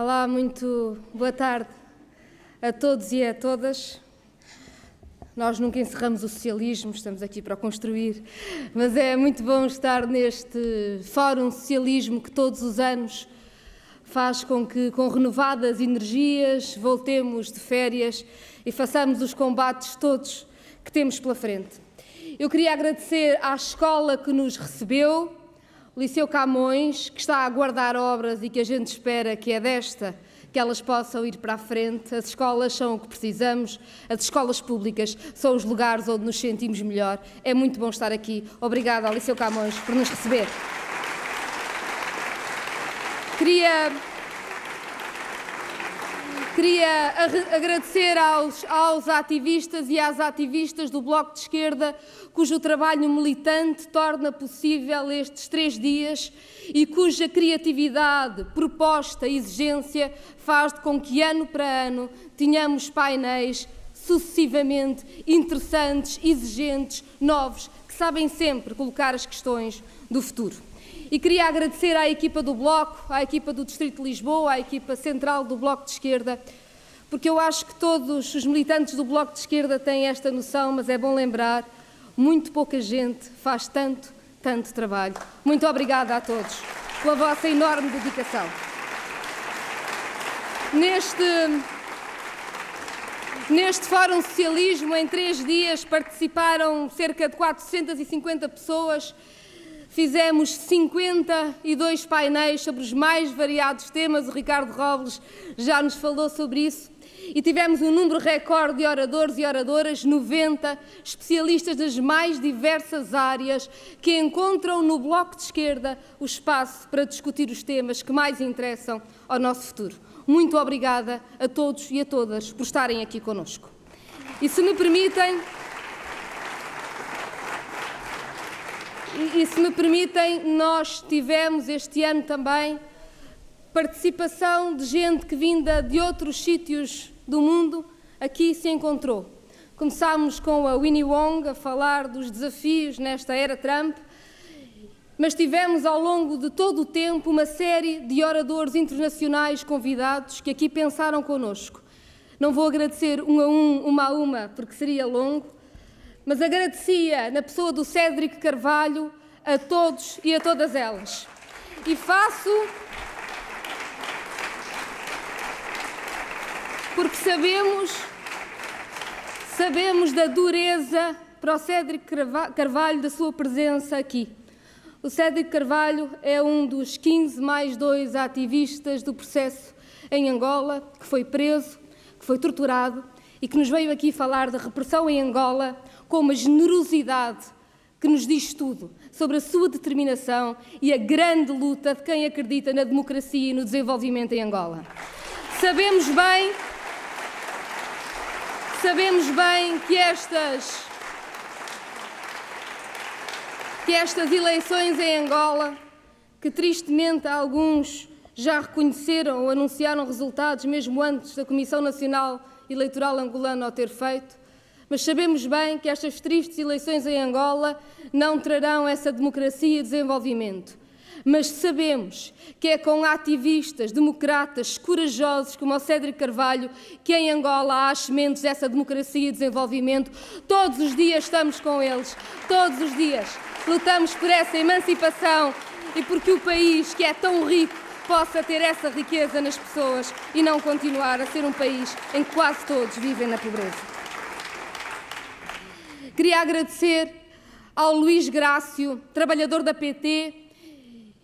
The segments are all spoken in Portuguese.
Olá, muito boa tarde a todos e a todas. Nós nunca encerramos o socialismo, estamos aqui para o construir, mas é muito bom estar neste Fórum Socialismo que todos os anos faz com que, com renovadas energias, voltemos de férias e façamos os combates todos que temos pela frente. Eu queria agradecer à escola que nos recebeu, o Liceu Camões, que está a aguardar obras e que a gente espera que é desta que elas possam ir para a frente. As escolas são o que precisamos, as escolas públicas são os lugares onde nos sentimos melhor. É muito bom estar aqui. Obrigada ao Liceu Camões por nos receber. Queria agradecer aos ativistas e às ativistas do Bloco de Esquerda, cujo trabalho militante torna possível estes 3 dias e cuja criatividade, proposta e exigência faz com que, ano para ano, tenhamos painéis sucessivamente interessantes, exigentes, novos, que sabem sempre colocar as questões do futuro. E queria agradecer à equipa do Bloco, à equipa do Distrito de Lisboa, à equipa central do Bloco de Esquerda, porque eu acho que todos os militantes do Bloco de Esquerda têm esta noção, mas é bom lembrar, muito pouca gente faz tanto trabalho. Muito obrigada a todos pela vossa enorme dedicação. Neste Fórum Socialismo, em 3 dias, participaram cerca de 450 pessoas. Fizemos 52 painéis sobre os mais variados temas, o Ricardo Robles já nos falou sobre isso, e tivemos um número recorde de oradores e oradoras, 90 especialistas das mais diversas áreas que encontram no Bloco de Esquerda o espaço para discutir os temas que mais interessam ao nosso futuro. Muito obrigada a todos e a todas por estarem aqui connosco. E se me permitem, nós tivemos este ano também participação de gente que vinda de outros sítios do mundo aqui se encontrou. Começámos com a Winnie Wong a falar dos desafios nesta era Trump, mas tivemos ao longo de todo o tempo uma série de oradores internacionais convidados que aqui pensaram connosco. Não vou agradecer uma a uma, porque seria longo, mas agradecia, na pessoa do Cédric Carvalho, a todos e a todas elas. E faço porque sabemos da dureza para o Cédric Carvalho da sua presença aqui. O Cédric Carvalho é um dos 15+2 ativistas do processo em Angola, que foi preso, que foi torturado e que nos veio aqui falar da repressão em Angola com uma generosidade que nos diz tudo sobre a sua determinação e a grande luta de quem acredita na democracia e no desenvolvimento em Angola. Sabemos bem que estas eleições em Angola, que tristemente alguns já reconheceram ou anunciaram resultados mesmo antes da Comissão Nacional Eleitoral Angolana o ter feito, mas sabemos bem que estas tristes eleições em Angola não trarão essa democracia e desenvolvimento. Mas sabemos que é com ativistas, democratas, corajosos como o Cédric Carvalho que em Angola há as sementes dessa democracia e desenvolvimento. Todos os dias estamos com eles, todos os dias lutamos por essa emancipação e porque o país que é tão rico possa ter essa riqueza nas pessoas e não continuar a ser um país em que quase todos vivem na pobreza. Queria agradecer ao Luís Grácio, trabalhador da PT,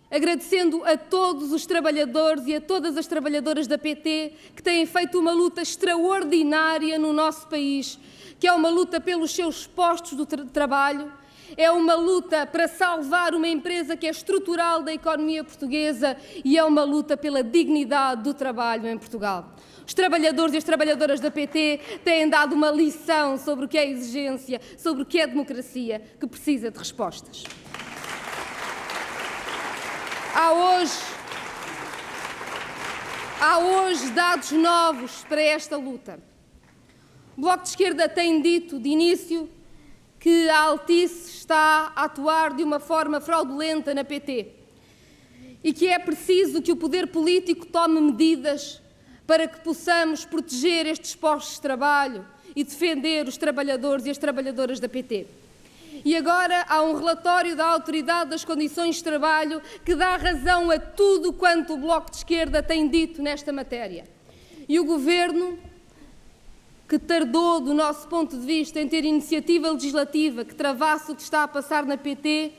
agradecendo a todos os trabalhadores e a todas as trabalhadoras da PT que têm feito uma luta extraordinária no nosso país, que é uma luta pelos seus postos de trabalho, é uma luta para salvar uma empresa que é estrutural da economia portuguesa e é uma luta pela dignidade do trabalho em Portugal. Os trabalhadores e as trabalhadoras da PT têm dado uma lição sobre o que é exigência, sobre o que é democracia, que precisa de respostas. Há hoje dados novos para esta luta. O Bloco de Esquerda tem dito de início que a Altice está a atuar de uma forma fraudulenta na PT. e que é preciso que o poder político tome medidas para que possamos proteger estes postos de trabalho e defender os trabalhadores e as trabalhadoras da PT. E agora há um relatório da Autoridade das Condições de Trabalho que dá razão a tudo quanto o Bloco de Esquerda tem dito nesta matéria. E o Governo, que tardou, do nosso ponto de vista, em ter iniciativa legislativa que travasse o que está a passar na PT,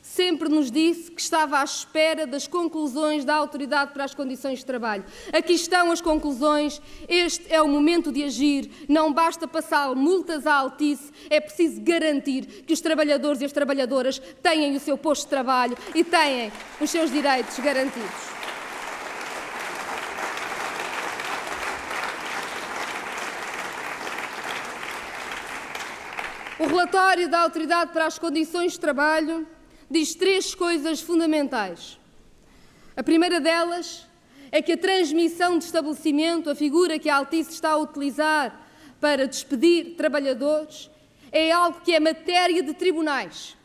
sempre nos disse que estava à espera das conclusões da Autoridade para as Condições de Trabalho. Aqui estão as conclusões, este é o momento de agir, não basta passar multas à Altice, é preciso garantir que os trabalhadores e as trabalhadoras têm o seu posto de trabalho e têm os seus direitos garantidos. O relatório da Autoridade para as Condições de Trabalho diz 3 coisas fundamentais. A primeira delas é que a transmissão de estabelecimento, a figura que a Altice está a utilizar para despedir trabalhadores, é algo que é matéria de tribunais.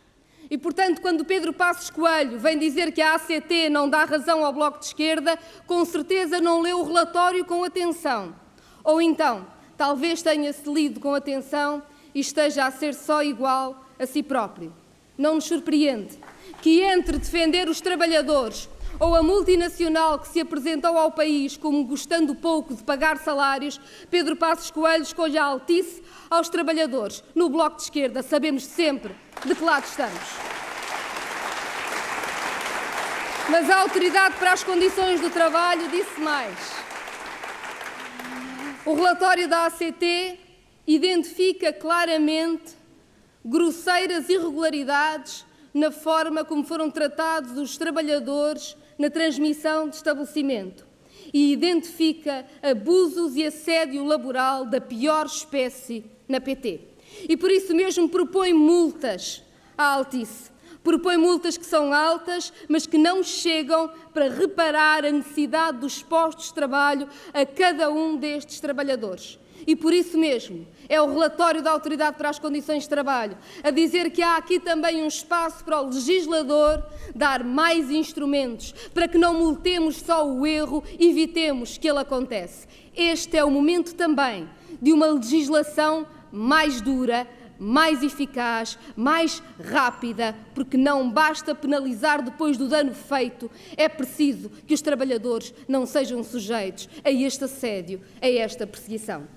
E, portanto, quando Pedro Passos Coelho vem dizer que a ACT não dá razão ao Bloco de Esquerda, com certeza não leu o relatório com atenção. Ou então, talvez tenha-se lido com atenção e esteja a ser só igual a si próprio. Não nos surpreende que, entre defender os trabalhadores ou a multinacional que se apresentou ao país como gostando pouco de pagar salários, Pedro Passos Coelho escolha a Altice aos trabalhadores. No Bloco de Esquerda sabemos sempre de que lado estamos. Mas a Autoridade para as Condições do Trabalho disse mais. O relatório da ACT identifica claramente grosseiras irregularidades na forma como foram tratados os trabalhadores na transmissão de estabelecimento e identifica abusos e assédio laboral da pior espécie na PT. E por isso mesmo propõe multas à Altice. Propõe multas que são altas, mas que não chegam para reparar a necessidade dos postos de trabalho a cada um destes trabalhadores. E por isso mesmo é o relatório da Autoridade para as Condições de Trabalho a dizer que há aqui também um espaço para o legislador dar mais instrumentos para que não multemos só o erro e evitemos que ele acontece. Este é o momento também de uma legislação mais dura, mais eficaz, mais rápida, porque não basta penalizar depois do dano feito, é preciso que os trabalhadores não sejam sujeitos a este assédio, a esta perseguição.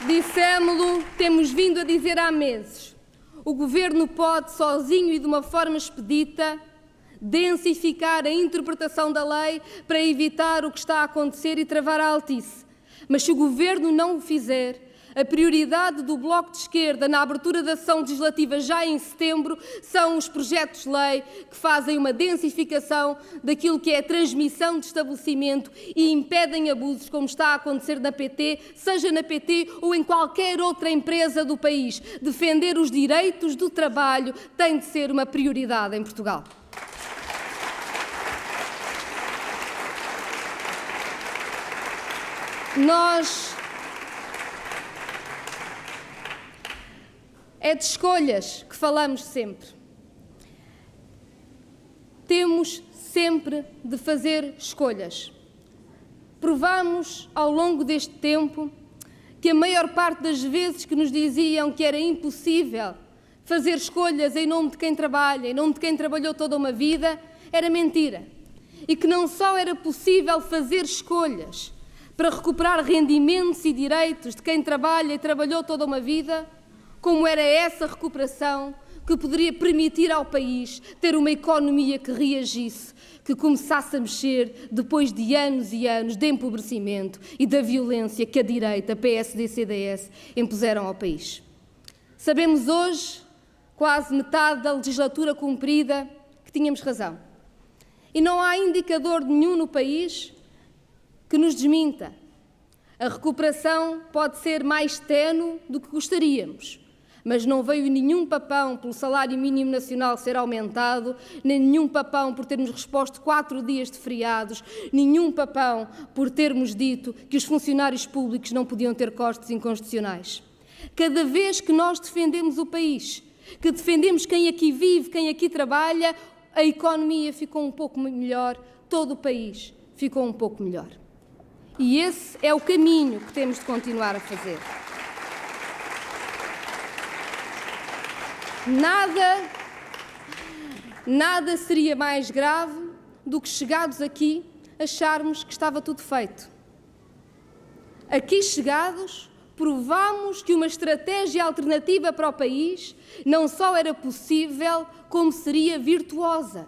Dissemos-lo, temos vindo a dizer há meses, o Governo pode, sozinho e de uma forma expedita, densificar a interpretação da lei para evitar o que está a acontecer e travar a Altice. Mas se o Governo não o fizer, a prioridade do Bloco de Esquerda na abertura da ação legislativa já em setembro são os projetos de lei que fazem uma densificação daquilo que é a transmissão de estabelecimento e impedem abusos como está a acontecer na PT, seja na PT ou em qualquer outra empresa do país. Defender os direitos do trabalho tem de ser uma prioridade em Portugal. É de escolhas que falamos sempre. Temos sempre de fazer escolhas. Provamos ao longo deste tempo que a maior parte das vezes que nos diziam que era impossível fazer escolhas em nome de quem trabalha, em nome de quem trabalhou toda uma vida, era mentira. E que não só era possível fazer escolhas para recuperar rendimentos e direitos de quem trabalha e trabalhou toda uma vida, como era essa recuperação que poderia permitir ao país ter uma economia que reagisse, que começasse a mexer depois de anos e anos de empobrecimento e da violência que a direita, PSD e CDS, impuseram ao país. Sabemos hoje, quase metade da legislatura cumprida, que tínhamos razão. E não há indicador nenhum no país que nos desminta. A recuperação pode ser mais ténue do que gostaríamos, mas não veio nenhum papão pelo salário mínimo nacional ser aumentado, nem nenhum papão por termos resposto 4 dias de feriados, nenhum papão por termos dito que os funcionários públicos não podiam ter costos inconstitucionais. Cada vez que nós defendemos o país, que defendemos quem aqui vive, quem aqui trabalha, a economia ficou um pouco melhor, todo o país ficou um pouco melhor. E esse é o caminho que temos de continuar a fazer. Nada seria mais grave do que, chegados aqui, acharmos que estava tudo feito. Aqui chegados, provámos que uma estratégia alternativa para o país não só era possível, como seria virtuosa.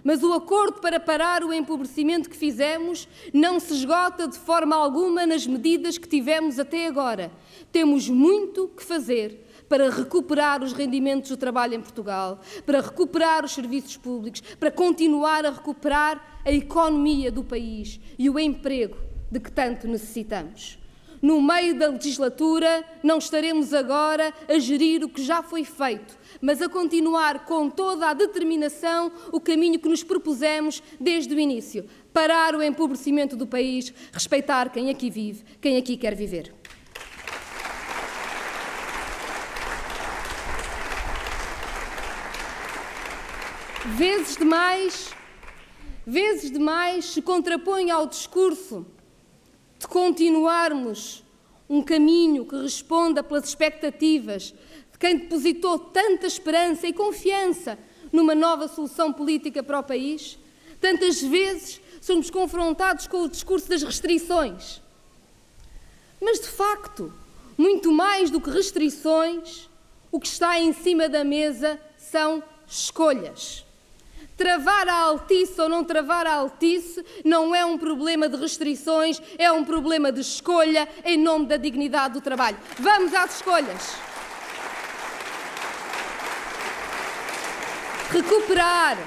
Mas o acordo para parar o empobrecimento que fizemos não se esgota de forma alguma nas medidas que tivemos até agora. Temos muito que fazer para recuperar os rendimentos do trabalho em Portugal, para recuperar os serviços públicos, para continuar a recuperar a economia do país e o emprego de que tanto necessitamos. No meio da legislatura, não estaremos agora a gerir o que já foi feito, mas a continuar com toda a determinação o caminho que nos propusemos desde o início. Parar o empobrecimento do país, respeitar quem aqui vive, quem aqui quer viver. Vezes demais se contrapõe ao discurso de continuarmos um caminho que responda pelas expectativas de quem depositou tanta esperança e confiança numa nova solução política para o país. Tantas vezes somos confrontados com o discurso das restrições. Mas, de facto, muito mais do que restrições, o que está em cima da mesa são escolhas. Travar a Altice ou não travar a Altice não é um problema de restrições, é um problema de escolha em nome da dignidade do trabalho. Vamos às escolhas. Recuperar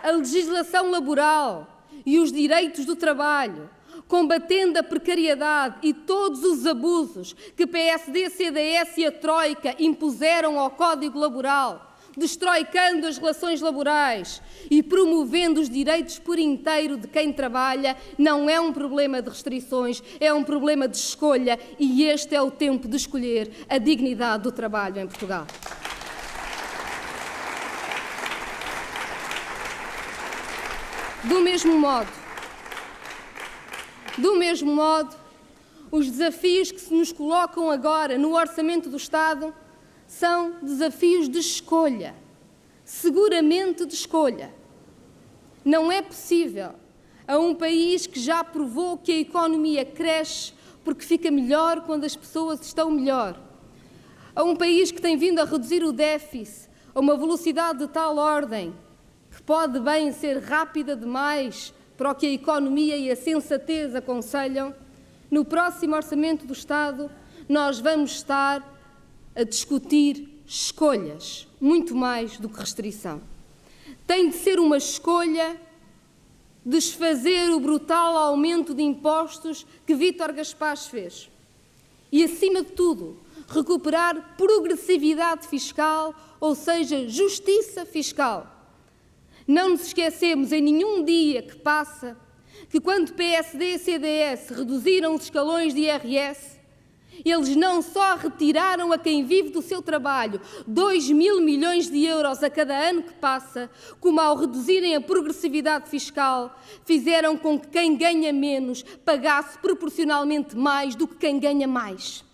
a legislação laboral e os direitos do trabalho, combatendo a precariedade e todos os abusos que PSD, CDS e a Troika impuseram ao Código Laboral, destroicando as relações laborais e promovendo os direitos por inteiro de quem trabalha, não é um problema de restrições, é um problema de escolha, e este é o tempo de escolher a dignidade do trabalho em Portugal. Do mesmo modo, os desafios que se nos colocam agora no Orçamento do Estado são desafios de escolha, seguramente de escolha. Não é possível a um país que já provou que a economia cresce porque fica melhor quando as pessoas estão melhor, a um país que tem vindo a reduzir o déficit a uma velocidade de tal ordem que pode bem ser rápida demais para o que a economia e a sensatez aconselham. No próximo Orçamento do Estado, nós vamos estar a discutir escolhas, muito mais do que restrição. Tem de ser uma escolha desfazer o brutal aumento de impostos que Vítor Gaspar fez e, acima de tudo, recuperar progressividade fiscal, ou seja, justiça fiscal. Não nos esquecemos em nenhum dia que passa que, quando PSD e CDS reduziram os escalões de IRS, eles não só retiraram a quem vive do seu trabalho 2.000 milhões de euros a cada ano que passa, como, ao reduzirem a progressividade fiscal, fizeram com que quem ganha menos pagasse proporcionalmente mais do que quem ganha mais.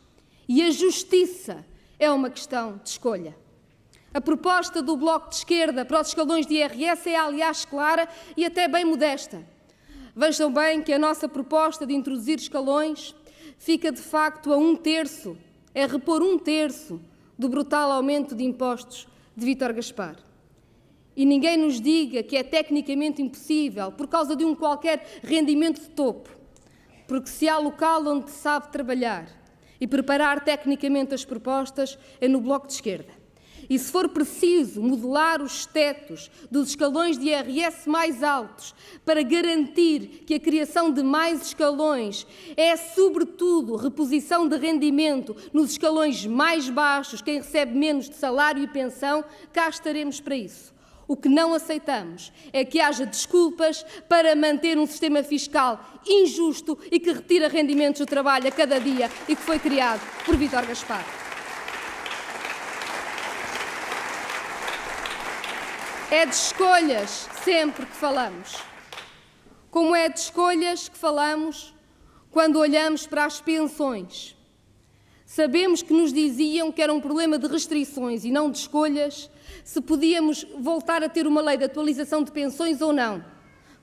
E a justiça é uma questão de escolha. A proposta do Bloco de Esquerda para os escalões de IRS é, aliás, clara e até bem modesta. Vejam bem que a nossa proposta de introduzir escalões fica, de facto, a 1/3, é repor 1/3 do brutal aumento de impostos de Vítor Gaspar. E ninguém nos diga que é tecnicamente impossível por causa de um qualquer rendimento de topo, porque se há local onde se sabe trabalhar e preparar tecnicamente as propostas é no Bloco de Esquerda. E se for preciso modelar os tetos dos escalões de IRS mais altos para garantir que a criação de mais escalões é, sobretudo, reposição de rendimento nos escalões mais baixos, quem recebe menos de salário e pensão, cá estaremos para isso. O que não aceitamos é que haja desculpas para manter um sistema fiscal injusto e que retira rendimentos do trabalho a cada dia e que foi criado por Vítor Gaspar. É de escolhas sempre que falamos. Como é de escolhas que falamos quando olhamos para as pensões. Sabemos que nos diziam que era um problema de restrições e não de escolhas, se podíamos voltar a ter uma lei de atualização de pensões ou não,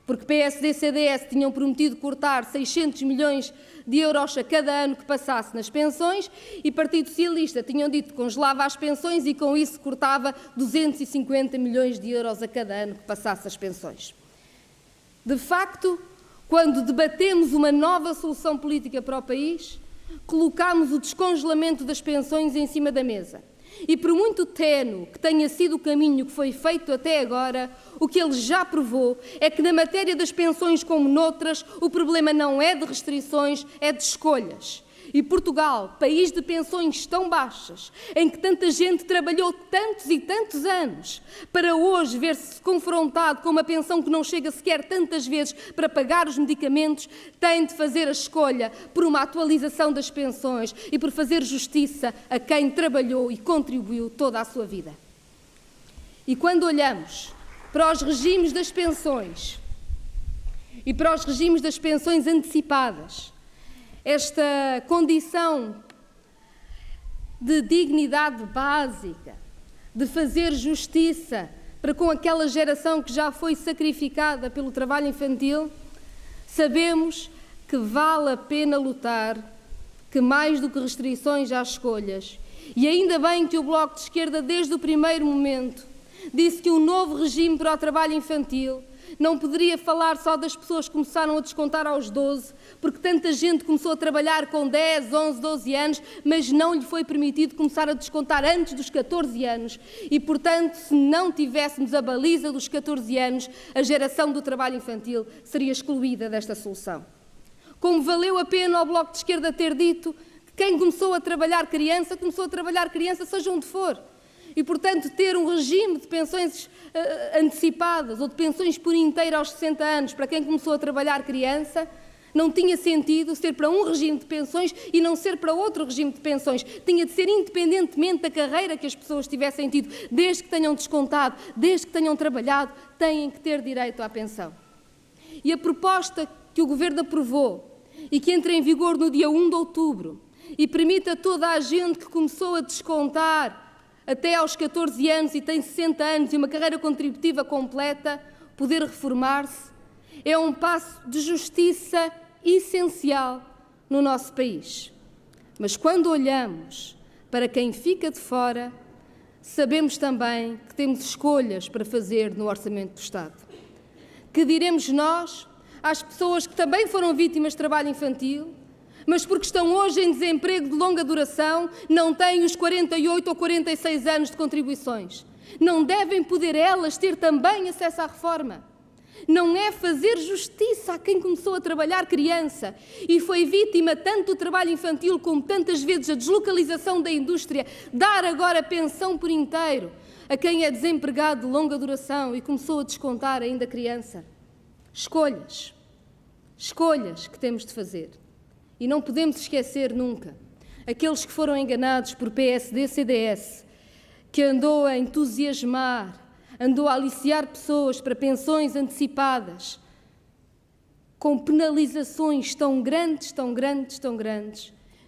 porque PSD e CDS tinham prometido cortar 600 milhões de euros a cada ano que passasse nas pensões e Partido Socialista tinham dito que congelava as pensões e com isso cortava 250 milhões de euros a cada ano que passasse as pensões. De facto, quando debatemos uma nova solução política para o país, colocámos o descongelamento das pensões em cima da mesa. E por muito ténue que tenha sido o caminho que foi feito até agora, o que ele já provou é que na matéria das pensões como noutras, o problema não é de restrições, é de escolhas. E Portugal, país de pensões tão baixas, em que tanta gente trabalhou tantos e tantos anos, para hoje ver-se confrontado com uma pensão que não chega sequer tantas vezes para pagar os medicamentos, tem de fazer a escolha por uma atualização das pensões e por fazer justiça a quem trabalhou e contribuiu toda a sua vida. E quando olhamos para os regimes das pensões e para os regimes das pensões antecipadas, esta condição de dignidade básica, de fazer justiça para com aquela geração que já foi sacrificada pelo trabalho infantil, sabemos que vale a pena lutar, que mais do que restrições há escolhas. E ainda bem que o Bloco de Esquerda, desde o primeiro momento, disse que um novo regime para o trabalho infantil não poderia falar só das pessoas que começaram a descontar aos 12, porque tanta gente começou a trabalhar com 10, 11, 12 anos, mas não lhe foi permitido começar a descontar antes dos 14 anos. E, portanto, se não tivéssemos a baliza dos 14 anos, a geração do trabalho infantil seria excluída desta solução. Como valeu a pena ao Bloco de Esquerda ter dito que quem começou a trabalhar criança, seja onde for. E, portanto, ter um regime de pensões antecipadas ou de pensões por inteiro aos 60 anos para quem começou a trabalhar criança, não tinha sentido ser para um regime de pensões e não ser para outro regime de pensões. Tinha de ser independentemente da carreira que as pessoas tivessem tido, desde que tenham descontado, desde que tenham trabalhado, têm que ter direito à pensão. E a proposta que o Governo aprovou e que entra em vigor no dia 1 de outubro e permite a toda a gente que começou a descontar até aos 14 anos e tem 60 anos e uma carreira contributiva completa, poder reformar-se, é um passo de justiça essencial no nosso país. Mas quando olhamos para quem fica de fora, sabemos também que temos escolhas para fazer no Orçamento do Estado. Que diremos nós às pessoas que também foram vítimas de trabalho infantil, mas porque estão hoje em desemprego de longa duração, não têm os 48 ou 46 anos de contribuições. Não devem poder elas ter também acesso à reforma. Não é fazer justiça a quem começou a trabalhar criança e foi vítima tanto do trabalho infantil como tantas vezes a deslocalização da indústria, dar agora pensão por inteiro a quem é desempregado de longa duração e começou a descontar ainda criança. Escolhas que temos de fazer. E não podemos esquecer nunca aqueles que foram enganados por PSD, CDS, que andou a entusiasmar, andou a aliciar pessoas para pensões antecipadas, com penalizações tão grandes,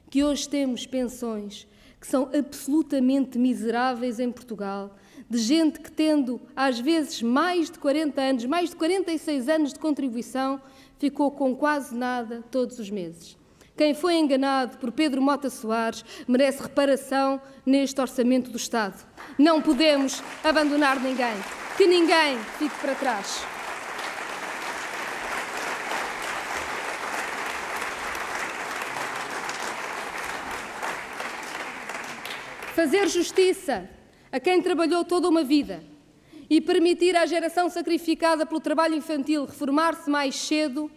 que hoje temos pensões que são absolutamente miseráveis em Portugal, de gente que tendo, às vezes, mais de 40 anos, mais de 46 anos de contribuição, ficou com quase nada todos os meses. Quem foi enganado por Pedro Mota Soares merece reparação neste Orçamento do Estado. Não podemos abandonar ninguém. Que ninguém fique para trás. Fazer justiça a quem trabalhou toda uma vida e permitir à geração sacrificada pelo trabalho infantil reformar-se mais cedo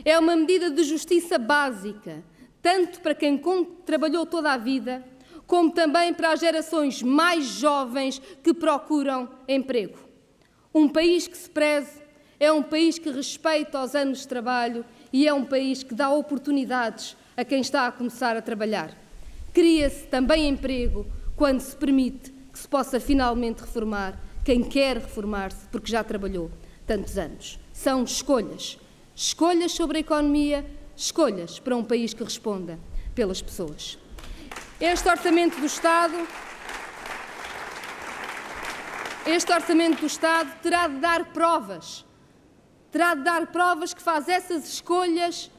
é uma medida de justiça básica, tanto para quem trabalhou toda a vida, como também para as gerações mais jovens que procuram emprego. Um país que se preze é um país que respeita os anos de trabalho e é um país que dá oportunidades a quem está a começar a trabalhar. Cria-se também emprego quando se permite que se possa finalmente reformar quem quer reformar-se porque já trabalhou tantos anos. São escolhas. Escolhas sobre a economia, escolhas para um país que responda pelas pessoas. Este Orçamento do Estado terá de dar provas. Terá de dar provas que faz essas escolhas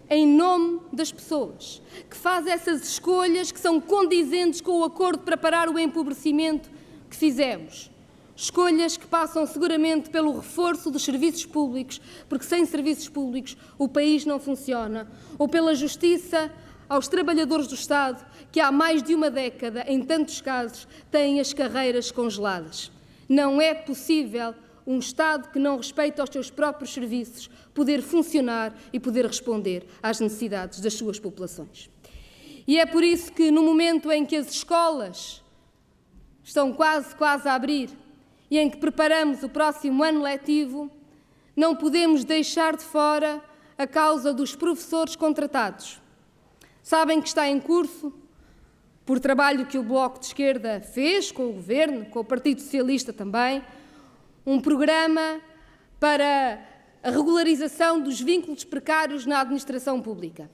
em nome das pessoas, que faz essas escolhas que são condizentes com o acordo para parar o empobrecimento que fizemos. Escolhas que passam seguramente pelo reforço dos serviços públicos, porque sem serviços públicos o país não funciona, ou pela justiça aos trabalhadores do Estado, que há mais de uma década, em tantos casos, têm as carreiras congeladas. Não é possível um Estado que não respeita os seus próprios serviços poder funcionar e poder responder às necessidades das suas populações. E é por isso que, no momento em que as escolas estão quase a abrir e em que preparamos o próximo ano letivo, não podemos deixar de fora a causa dos professores contratados. Sabem que está em curso, por trabalho que o Bloco de Esquerda fez com o Governo, com o Partido Socialista também, um programa para a regularização dos vínculos precários na administração pública.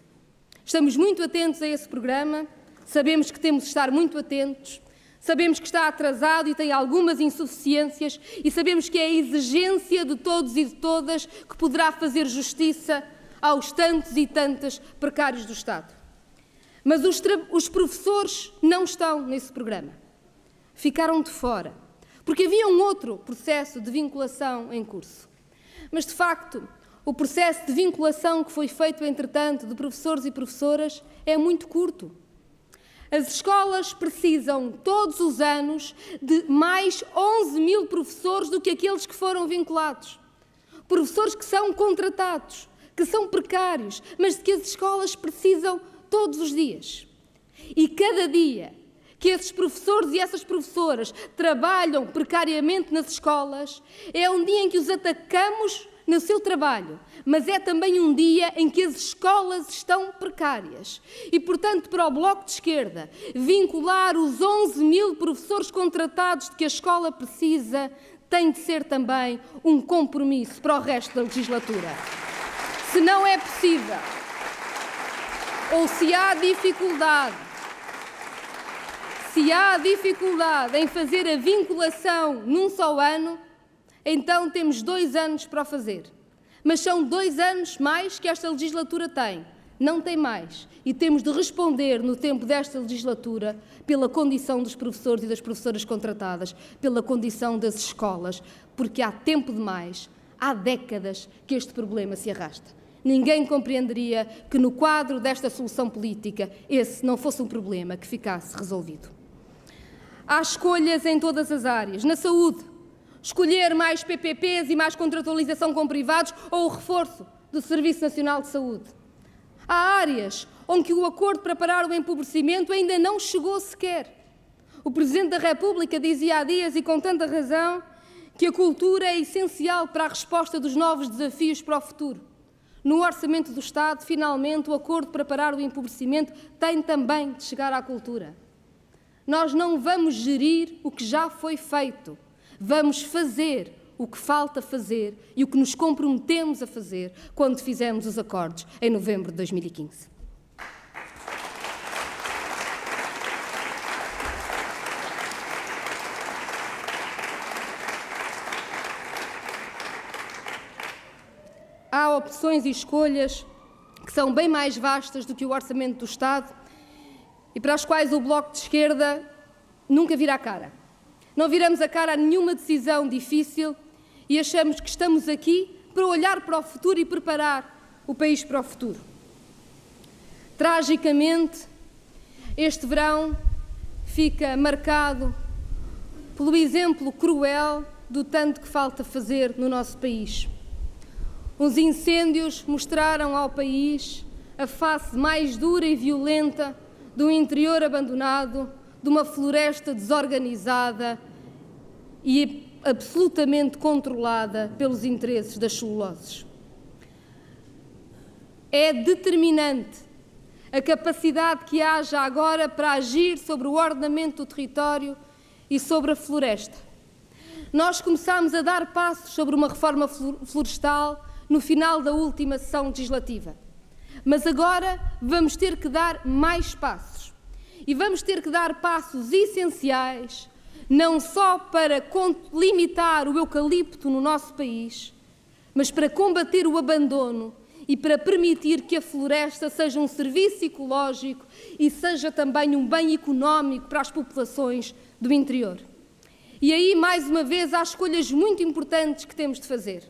Estamos muito atentos a esse programa, sabemos que temos de estar muito atentos, sabemos que está atrasado e tem algumas insuficiências e sabemos que é a exigência de todos e de todas que poderá fazer justiça aos tantos e tantas precários do Estado. Mas os professores não estão nesse programa. Ficaram de fora, porque havia um outro processo de vinculação em curso. Mas, de facto, o processo de vinculação que foi feito, entretanto, de professores e professoras é muito curto. As escolas precisam, todos os anos, de mais 11 mil professores do que aqueles que foram vinculados. Professores que são contratados, que são precários, mas de que as escolas precisam todos os dias. E cada dia que esses professores e essas professoras trabalham precariamente nas escolas, é um dia em que os atacamos no seu trabalho, mas é também um dia em que as escolas estão precárias. E, portanto, para o Bloco de Esquerda, vincular os 11 mil professores contratados de que a escola precisa tem de ser também um compromisso para o resto da legislatura. Se não é possível, ou se há dificuldade em fazer a vinculação num só ano, então temos 2 anos para o fazer. Mas são 2 anos mais que esta legislatura tem. Não tem mais. E temos de responder no tempo desta legislatura pela condição dos professores e das professoras contratadas, pela condição das escolas, porque há tempo demais, há décadas que este problema se arrasta. Ninguém compreenderia que, no quadro desta solução política, esse não fosse um problema que ficasse resolvido. Há escolhas em todas as áreas. Na saúde, escolher mais PPPs e mais contratualização com privados ou o reforço do Serviço Nacional de Saúde. Há áreas onde o acordo para parar o empobrecimento ainda não chegou sequer. O Presidente da República dizia há dias, e com tanta razão, que a cultura é essencial para a resposta dos novos desafios para o futuro. No Orçamento do Estado, finalmente, o acordo para parar o empobrecimento tem também de chegar à cultura. Nós não vamos gerir o que já foi feito, vamos fazer o que falta fazer e o que nos comprometemos a fazer quando fizemos os acordos em novembro de 2015. Há opções e escolhas que são bem mais vastas do que o Orçamento do Estado e para as quais o Bloco de Esquerda nunca vira a cara. Não viramos a cara a nenhuma decisão difícil e achamos que estamos aqui para olhar para o futuro e preparar o país para o futuro. Tragicamente, este verão fica marcado pelo exemplo cruel do tanto que falta fazer no nosso país. Os incêndios mostraram ao país a face mais dura e violenta de um interior abandonado, de uma floresta desorganizada e absolutamente controlada pelos interesses das celuloses. É determinante a capacidade que haja agora para agir sobre o ordenamento do território e sobre a floresta. Nós começámos a dar passos sobre uma reforma florestal no final da última sessão legislativa. Mas agora vamos ter que dar mais passos. E vamos ter que dar passos essenciais, não só para limitar o eucalipto no nosso país, mas para combater o abandono e para permitir que a floresta seja um serviço ecológico e seja também um bem económico para as populações do interior. E aí, mais uma vez, há escolhas muito importantes que temos de fazer.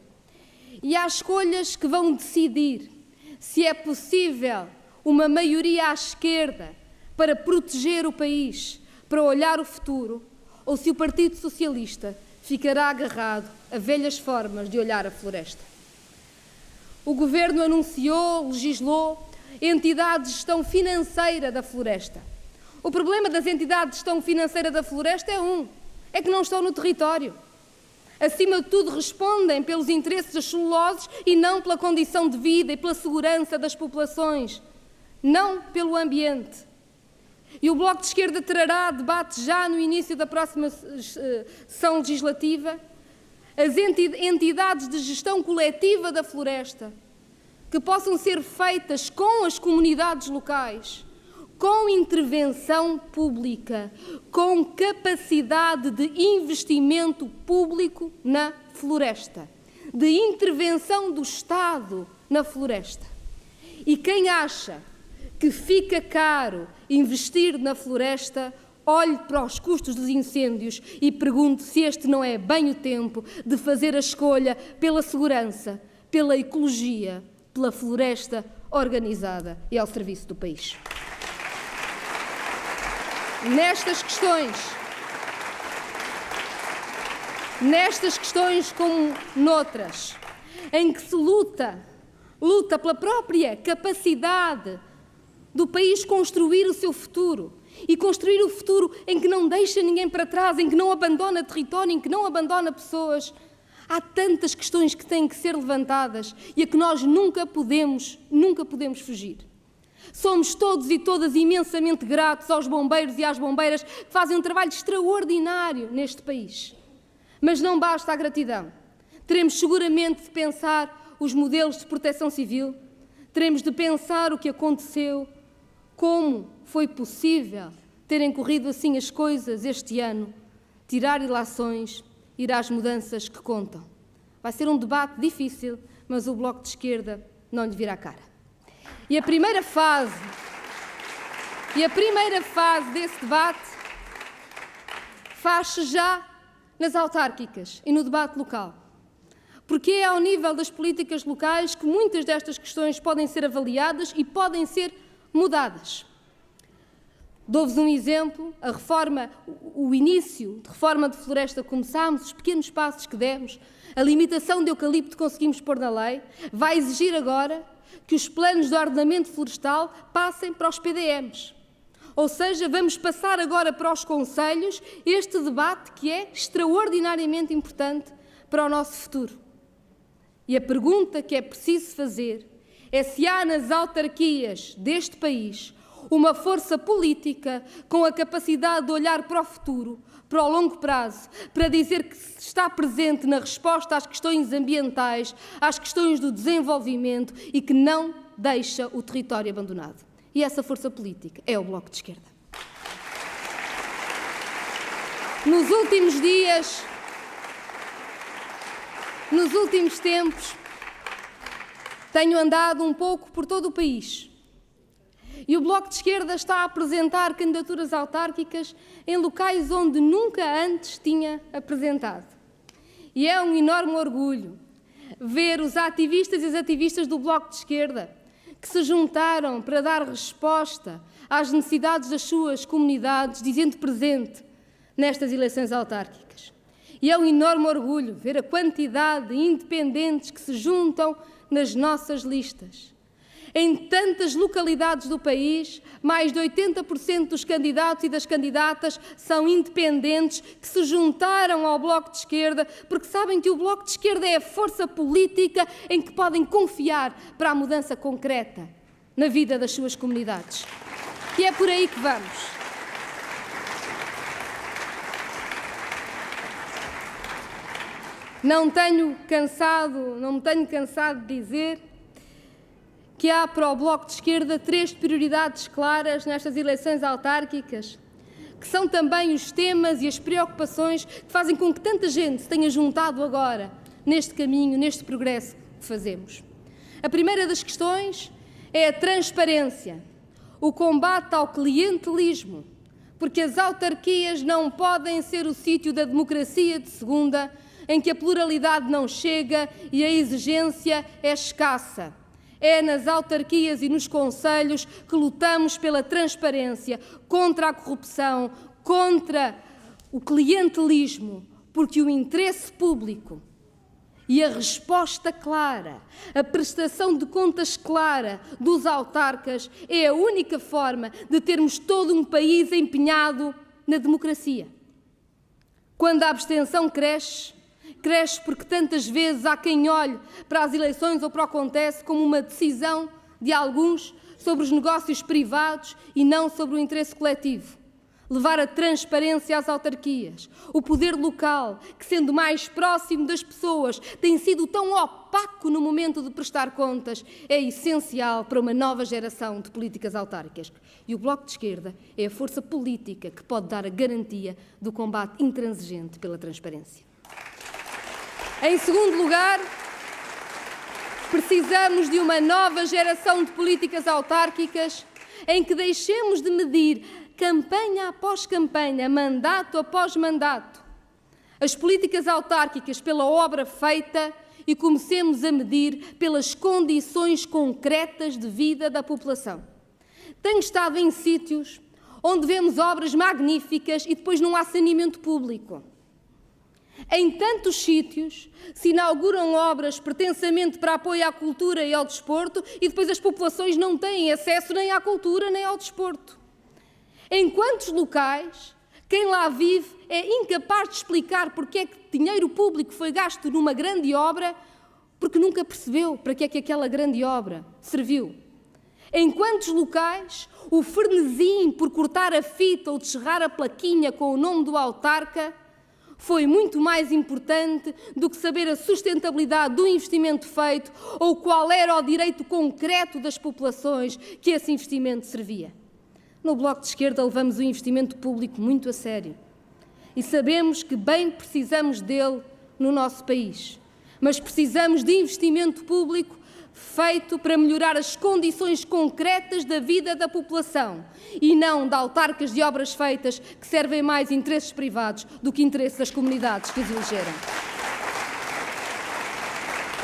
E há escolhas que vão decidir se é possível uma maioria à esquerda para proteger o país, para olhar o futuro, ou se o Partido Socialista ficará agarrado a velhas formas de olhar a floresta. O Governo anunciou, legislou, entidades de gestão financeira da floresta. O problema das entidades de gestão financeira da floresta é que não estão no território. Acima de tudo, respondem pelos interesses das celuloses e não pela condição de vida e pela segurança das populações, não pelo ambiente. E o Bloco de Esquerda trará debate já no início da próxima sessão legislativa as entidades de gestão coletiva da floresta, que possam ser feitas com as comunidades locais, com intervenção pública, com capacidade de investimento público na floresta, de intervenção do Estado na floresta. E quem acha que fica caro investir na floresta, olhe para os custos dos incêndios e pergunte se este não é bem o tempo de fazer a escolha pela segurança, pela ecologia, pela floresta organizada e ao serviço do país. Nestas questões como noutras, em que se luta pela própria capacidade do país construir o seu futuro e construir o futuro em que não deixa ninguém para trás, em que não abandona território, em que não abandona pessoas. Há tantas questões que têm que ser levantadas e a que nós nunca podemos fugir. Somos todos e todas imensamente gratos aos bombeiros e às bombeiras que fazem um trabalho extraordinário neste país. Mas não basta a gratidão. Teremos seguramente de pensar os modelos de proteção civil, teremos de pensar o que aconteceu, como foi possível terem corrido assim as coisas este ano, tirar ilações, ir às mudanças que contam. Vai ser um debate difícil, mas o Bloco de Esquerda não lhe vira a cara. E a primeira fase desse debate faz-se já nas autárquicas e no debate local. Porque é ao nível das políticas locais que muitas destas questões podem ser avaliadas e podem ser mudadas. Dou-vos um exemplo, o início de reforma de floresta começámos, os pequenos passos que demos, a limitação de eucalipto que conseguimos pôr na lei, vai exigir agora que os planos de ordenamento florestal passem para os PDMs. Ou seja, vamos passar agora para os concelhos este debate que é extraordinariamente importante para o nosso futuro. E a pergunta que é preciso fazer é se há nas autarquias deste país uma força política com a capacidade de olhar para o futuro, para o longo prazo, para dizer que está presente na resposta às questões ambientais, às questões do desenvolvimento e que não deixa o território abandonado. E essa força política é o Bloco de Esquerda. Nos últimos tempos, tenho andado um pouco por todo o país. E o Bloco de Esquerda está a apresentar candidaturas autárquicas em locais onde nunca antes tinha apresentado. E é um enorme orgulho ver os ativistas e as ativistas do Bloco de Esquerda que se juntaram para dar resposta às necessidades das suas comunidades, dizendo presente nestas eleições autárquicas. E é um enorme orgulho ver a quantidade de independentes que se juntam nas nossas listas. Em tantas localidades do país, mais de 80% dos candidatos e das candidatas são independentes que se juntaram ao Bloco de Esquerda porque sabem que o Bloco de Esquerda é a força política em que podem confiar para a mudança concreta na vida das suas comunidades. E é por aí que vamos. Não me tenho cansado de dizer que há para o Bloco de Esquerda 3 prioridades claras nestas eleições autárquicas, que são também os temas e as preocupações que fazem com que tanta gente se tenha juntado agora neste caminho, neste progresso que fazemos. A primeira das questões é a transparência, o combate ao clientelismo, porque as autarquias não podem ser o sítio da democracia de segunda, em que a pluralidade não chega e a exigência é escassa. É nas autarquias e nos concelhos que lutamos pela transparência, contra a corrupção, contra o clientelismo, porque o interesse público e a resposta clara, a prestação de contas clara dos autarcas é a única forma de termos todo um país empenhado na democracia. Quando a abstenção cresce porque tantas vezes há quem olhe para as eleições ou para o que acontece como uma decisão de alguns sobre os negócios privados e não sobre o interesse coletivo. Levar a transparência às autarquias, o poder local, que sendo mais próximo das pessoas tem sido tão opaco no momento de prestar contas, é essencial para uma nova geração de políticas autárquicas. E o Bloco de Esquerda é a força política que pode dar a garantia do combate intransigente pela transparência. Em segundo lugar, precisamos de uma nova geração de políticas autárquicas em que deixemos de medir campanha após campanha, mandato após mandato, as políticas autárquicas pela obra feita e comecemos a medir pelas condições concretas de vida da população. Tenho estado em sítios onde vemos obras magníficas e depois não há saneamento público. Em tantos sítios se inauguram obras pretensamente para apoio à cultura e ao desporto e depois as populações não têm acesso nem à cultura nem ao desporto. Em quantos locais quem lá vive é incapaz de explicar porque é que dinheiro público foi gasto numa grande obra porque nunca percebeu para que é que aquela grande obra serviu. Em quantos locais o frenesim por cortar a fita ou descerrar a plaquinha com o nome do autarca foi muito mais importante do que saber a sustentabilidade do investimento feito ou qual era o direito concreto das populações que esse investimento servia. No Bloco de Esquerda levamos o investimento público muito a sério e sabemos que bem precisamos dele no nosso país, mas precisamos de investimento público feito para melhorar as condições concretas da vida da população e não de autarcas de obras feitas que servem mais interesses privados do que interesses das comunidades que os elegeram.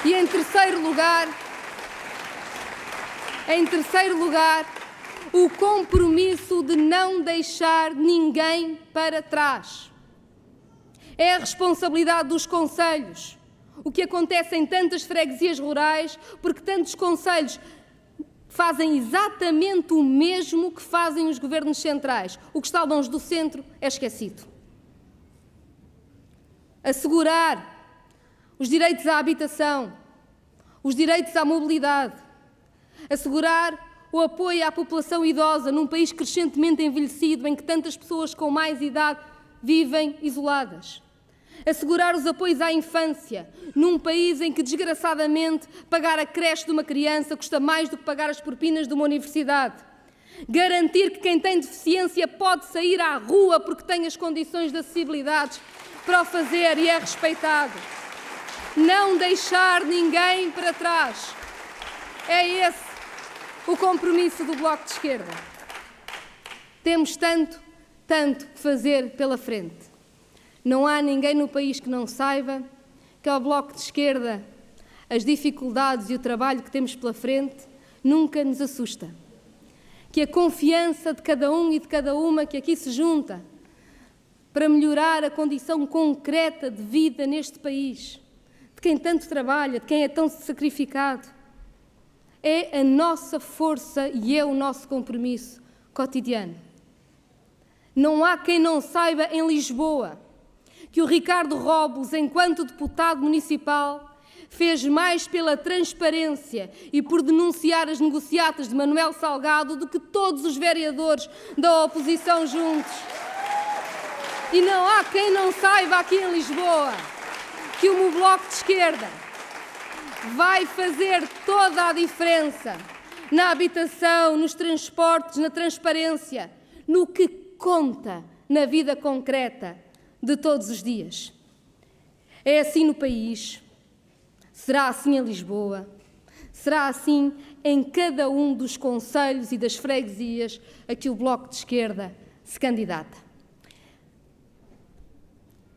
E em terceiro lugar, o compromisso de não deixar ninguém para trás. É a responsabilidade dos concelhos. O que acontece em tantas freguesias rurais, porque tantos concelhos fazem exatamente o mesmo que fazem os governos centrais. O que está longe do centro é esquecido. Assegurar os direitos à habitação, os direitos à mobilidade, assegurar o apoio à população idosa num país crescentemente envelhecido em que tantas pessoas com mais idade vivem isoladas. Assegurar os apoios à infância, num país em que, desgraçadamente, pagar a creche de uma criança custa mais do que pagar as propinas de uma universidade. Garantir que quem tem deficiência pode sair à rua porque tem as condições de acessibilidade para o fazer e é respeitado. Não deixar ninguém para trás. É esse o compromisso do Bloco de Esquerda. Temos tanto que fazer pela frente. Não há ninguém no país que não saiba que ao Bloco de Esquerda as dificuldades e o trabalho que temos pela frente nunca nos assusta. Que a confiança de cada um e de cada uma que aqui se junta para melhorar a condição concreta de vida neste país, de quem tanto trabalha, de quem é tão sacrificado, é a nossa força e é o nosso compromisso cotidiano. Não há quem não saiba em Lisboa que o Ricardo Robles, enquanto deputado municipal, fez mais pela transparência e por denunciar as negociatas de Manuel Salgado do que todos os vereadores da oposição juntos. E não há quem não saiba aqui em Lisboa que o Bloco de Esquerda vai fazer toda a diferença na habitação, nos transportes, na transparência, no que conta na vida concreta de todos os dias. É assim no país, será assim em Lisboa, será assim em cada um dos concelhos e das freguesias a que o Bloco de Esquerda se candidata.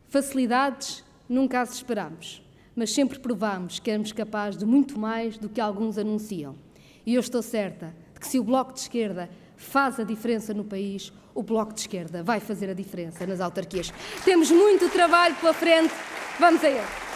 Facilidades nunca as esperámos, mas sempre provámos que éramos capazes de muito mais do que alguns anunciam. E eu estou certa de que se o Bloco de Esquerda faz a diferença no país, o Bloco de Esquerda vai fazer a diferença nas autarquias. Temos muito trabalho pela frente, vamos a ele.